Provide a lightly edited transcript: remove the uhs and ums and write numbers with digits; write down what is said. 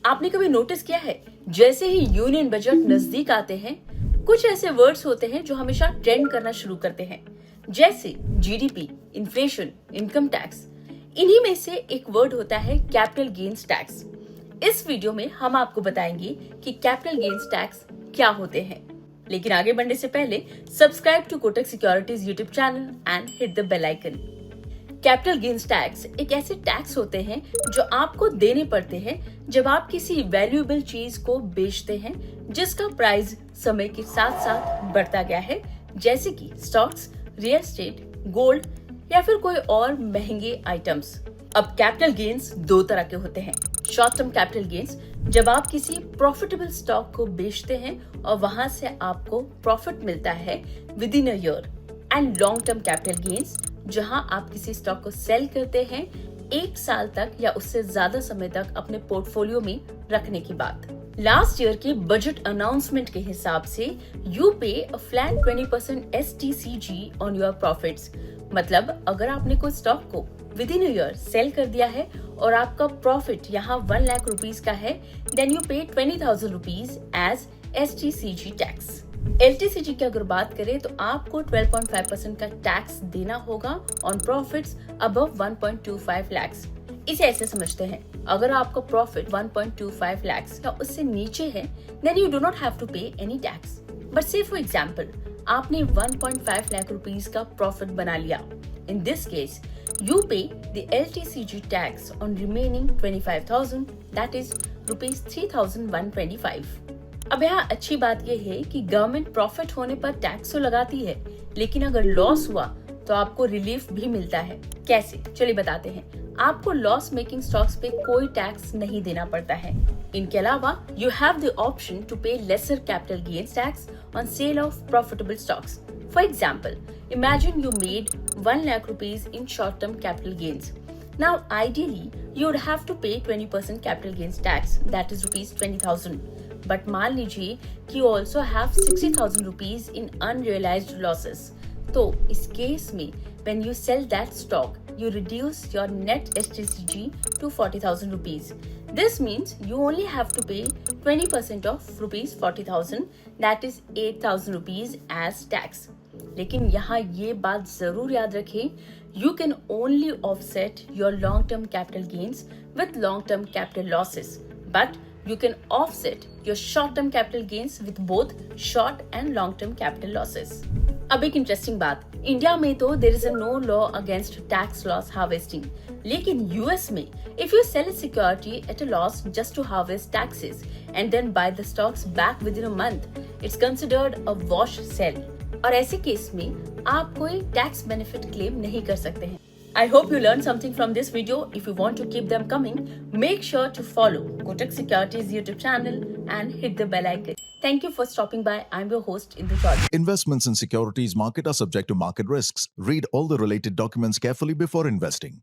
आपने कभी नोटिस किया है, जैसे ही यूनियन बजट नजदीक आते हैं, कुछ ऐसे वर्ड्स होते हैं जो हमेशा ट्रेंड करना शुरू करते हैं, जैसे जीडीपी, इन्फ्लेशन, इनकम टैक्स। इन्हीं में से एक वर्ड होता है कैपिटल गेन्स टैक्स। इस वीडियो में हम आपको बताएंगे कि कैपिटल गेन्स टैक्स क्या होते हैं। लेकिन आगे बढ़ने से पहले subscribe to Kotak securities YouTube channel and hit the bell icon. Capital gains tax एक ऐसे टैक्स होते हैं जो आपको देने पड़ते हैं जब आप किसी वैल्यूएबल चीज को बेचते हैं जिसका प्राइस समय के साथ साथ बढ़ता गया है, जैसे कि स्टॉक्स, रियल एस्टेट, गोल्ड या फिर कोई और महंगे आइटम्स। अब कैपिटल गेन्स दो तरह के होते हैं। शॉर्ट टर्म कैपिटल गेन्स, जब आप किसी प्रॉफिटेबल स्टॉक को बेचते हैं और वहां से आपको प्रॉफिट मिलता है with in a year. And long term capital gains, जहां आप किसी स्टॉक को सेल करते हैं एक साल तक या उससे ज्यादा समय तक अपने पोर्टफोलियो में रखने की बात। लास्ट ईयर के बजट अनाउंसमेंट के हिसाब से यू पे a flat 20% STCG on your profits. मतलब अगर आपने कोई स्टॉक को विद इन ईयर सेल कर दिया है और आपका प्रॉफिट यहाँ 1 लाख रुपीज का है, then you pay 20,000 rupees as STCG tax. LTCG की अगर बात करें तो आपको 12.5% का टैक्स देना होगा ऑन प्रॉफिट्स अबव 1.25 लाख्स। इसे ऐसे समझते हैं, अगर आपका प्रॉफिट 1.25 लाख्स या उससे नीचे है, then you do not have to pay any tax. But say for example आपने 1.5 लाख रुपीस का प्रॉफिट बना लिया। In this case you pay the LTCG tax on remaining 25,000, that is rupees 3,125. अब यहाँ अच्छी बात यह है कि गवर्नमेंट प्रॉफिट होने पर टैक्स तो लगाती है, लेकिन अगर लॉस हुआ तो आपको रिलीफ भी मिलता है। कैसे? चलिए बताते हैं। आपको लॉस मेकिंग स्टॉक्स पे कोई टैक्स नहीं देना पड़ता है। इनके अलावा you have the option to pay lesser capital gains tax on sale of profitable stocks. For example, imagine you made 1 lakh rupees in short-term capital gains. Now, ideally, you would have to pay 20% capital gains tax, that is rupees 20,000. But मान लीजिए कि you also have 60,000 rupees in unrealized losses. तो इस case में when you sell that stock, you reduce your net STCG to 40,000 rupees. This means you only have to pay 20% of rupees 40,000, that is 8,000 rupees as tax. लेकिन यहाँ ये बात जरूर याद रखें, you can only offset your long-term capital gains with long-term capital losses, but you can offset your short-term capital gains with both short and long-term capital losses. अब एक interesting बात, इंडिया में तो there is a no law against tax loss harvesting, लेकिन US में if you sell a security at a loss just to harvest taxes and then buy the stocks back within a month, it's considered a wash sell. और ऐसे case में आप कोई tax benefit claim नहीं कर सकते हैं। I hope you learned something from this video. If you want to keep them coming, make sure to follow Kotak Securities YouTube channel and hit the bell icon. Thank you for stopping by. I'm your host, Indu Chaudhary. Investments in securities market are subject to market risks. Read all the related documents carefully before investing.